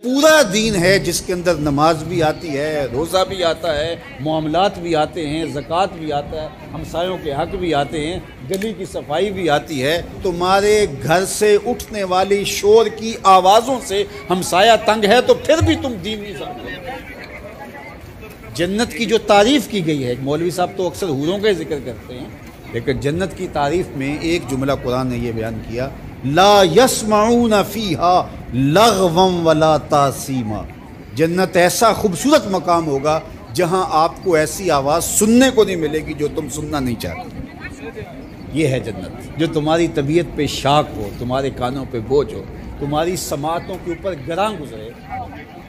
پورا دین ہے جس کے اندر نماز بھی آتی ہے، روزہ بھی آتا ہے، معاملات بھی آتے ہیں، زکوٰۃ بھی آتا ہے، ہمسایوں کے حق بھی آتے ہیں، گلی کی صفائی بھی آتی ہے۔ تمہارے گھر سے اٹھنے والی شور کی آوازوں سے ہمسایہ تنگ ہے تو پھر بھی تم دین نہیں سمجھتے۔ جنت کی جو تعریف کی گئی ہے، مولوی صاحب تو اکثر حوروں کا ذکر کرتے ہیں، لیکن جنت کی تعریف میں ایک جملہ قرآن نے یہ بیان کیا، لا یسمعون فیہا لغوا ولا تاثیما۔ جنت ایسا خوبصورت مقام ہوگا جہاں آپ کو ایسی آواز سننے کو نہیں ملے گی جو تم سننا نہیں چاہتے۔ یہ ہے جنت، جو تمہاری طبیعت پہ شاک ہو، تمہارے کانوں پہ بوجھ ہو، تمہاری سماعتوں کے اوپر گراں گزرے،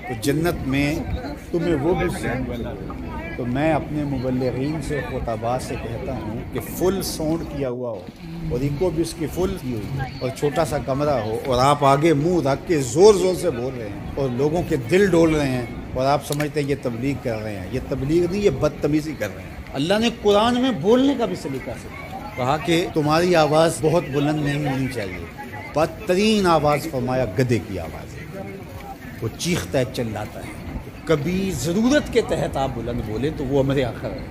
تو جنت میں تمہیں وہ بھی سننے لگے۔ تو میں اپنے مبلغین سے، خطباء سے کہتا ہوں کہ فل ساؤنڈ کیا ہوا ہو اور ایکو بھی اس کی فل کی ہوئی اور چھوٹا سا کمرہ ہو اور آپ آگے منہ رکھ کے زور زور سے بول رہے ہیں اور لوگوں کے دل ڈول رہے ہیں اور آپ سمجھتے ہیں یہ تبلیغ کر رہے ہیں۔ یہ تبلیغ نہیں، یہ بدتمیزی کر رہے ہیں۔ اللہ نے قرآن میں بولنے کا بھی سلیقہ سکھایا، کہا کہ تمہاری آواز بہت بلند نہیں ہونی چاہیے، بدترین آواز فرمایا گدھے کی آواز ہے، وہ چیختا ہے، چلاتا ہے۔ کبھی ضرورت کے تحت آپ بلند بولیں تو وہ امر آخر ہے۔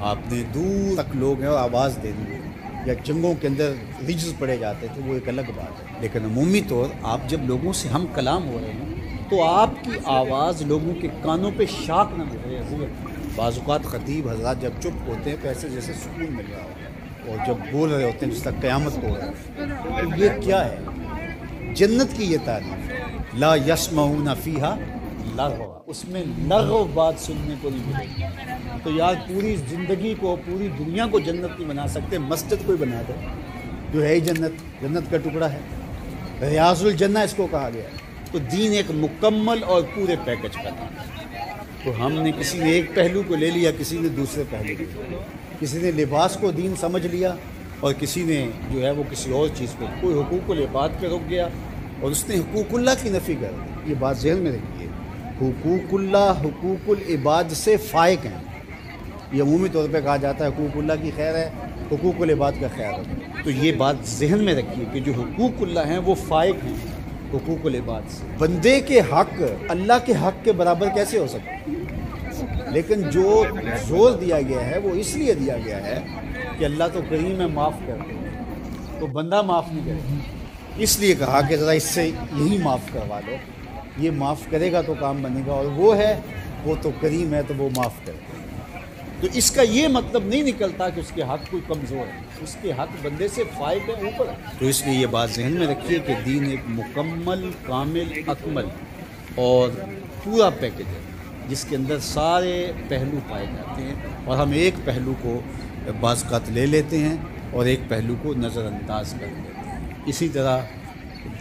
آپ نے دور تک لوگ ہیں اور آواز دے دی یا جنگوں کے اندر ریجز پڑے جاتے تھے، وہ ایک الگ بات ہے، لیکن عمومی طور آپ جب لوگوں سے ہم کلام ہو رہے ہیں تو آپ کی آواز لوگوں کے کانوں پہ شاک نہ گزرے۔ بعض اوقات خطیب حضرات جب چپ ہوتے ہیں تو ایسے جیسے سکون مل رہا ہو، اور جب بول رہے ہوتے ہیں جس طرح قیامت ہو رہا ہے۔ تو یہ کیا ہے؟ جنت کی یہ تعریف، لا یسمعون فیہا لغوا، اس میں لغو بات سننے کو نہیں ملے گی۔ تو یار پوری زندگی کو، پوری دنیا کو جنت نہیں بنا سکتے، مسجد کوئی بنا دے جو ہے ہی جنت کا ٹکڑا ہے، ریاض الجنہ اس کو کہا گیا ہے۔ تو دین ایک مکمل اور پورے پیکج کا تھا، تو ہم نے کسی نے ایک پہلو کو لے لیا، کسی نے دوسرے پہلو کو لے لیا، کسی نے لباس کو دین سمجھ لیا اور کسی نے جو ہے وہ کسی اور چیز کو، کوئی حقوق العباد پہ رک گیا اور اس نے حقوق اللہ کی نفی کر دی۔ یہ بات ذہن میں رکھیے، حقوق اللہ حقوق العباد سے فائق ہیں۔ یہ عمومی طور پہ کہا جاتا ہے حقوق اللہ کی خیر ہے، حقوق العباد کا خیر ہے، تو یہ بات ذہن میں رکھیے کہ جو حقوق اللہ ہیں وہ فائق ہیں حقوق العباد سے۔ بندے کے حق اللہ کے حق کے برابر کیسے ہو سکتے؟ لیکن جو زور دیا گیا ہے وہ اس لیے دیا گیا ہے کہ اللہ تو کریم ہے، معاف کر دے، تو بندہ معاف نہیں کرے، اس لیے کہا کہ ذرا اس سے یہی معاف کروا دو، یہ معاف کرے گا تو کام بنے گا، اور وہ ہے، وہ تو کریم ہے تو وہ معاف کرے گا۔ تو اس کا یہ مطلب نہیں نکلتا کہ اس کے حق کوئی کمزور ہے، اس کے حق بندے سے فائق ہے، اوپر ہے۔ تو اس لیے یہ بات ذہن میں رکھیے کہ دین ایک مکمل، کامل، اکمل اور پورا پیکج ہے جس کے اندر سارے پہلو پائے جاتے ہیں، اور ہم ایک پہلو کو بعض اوقات لے لیتے ہیں اور ایک پہلو کو نظر انداز کر دیتے ہیں۔ اسی طرح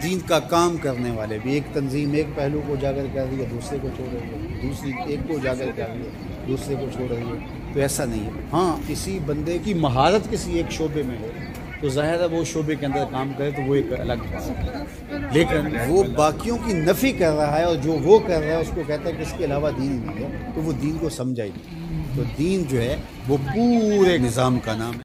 دین کا کام کرنے والے بھی، ایک تنظیم ایک پہلو کو اجاگر کر رہی ہے، دوسرے کو چھوڑ رہی ہے، دوسری ایک کو اجاگر کر رہی ہے، دوسرے کو چھوڑ رہی ہے، تو ایسا نہیں ہے۔ ہاں، کسی بندے کی مہارت کسی ایک شعبے میں ہو تو ظاہر ہے وہ شعبے کے اندر کام کرے تو وہ ایک الگ بات ہے، لیکن وہ باقیوں کی نفی کر رہا ہے اور جو وہ کر رہا ہے اس کو کہتا ہے کہ اس کے علاوہ دین ہی نہیں ہے، تو وہ دین کو سمجھا ہی نہیں۔ تو دین جو ہے وہ پورے نظام کا نام ہے۔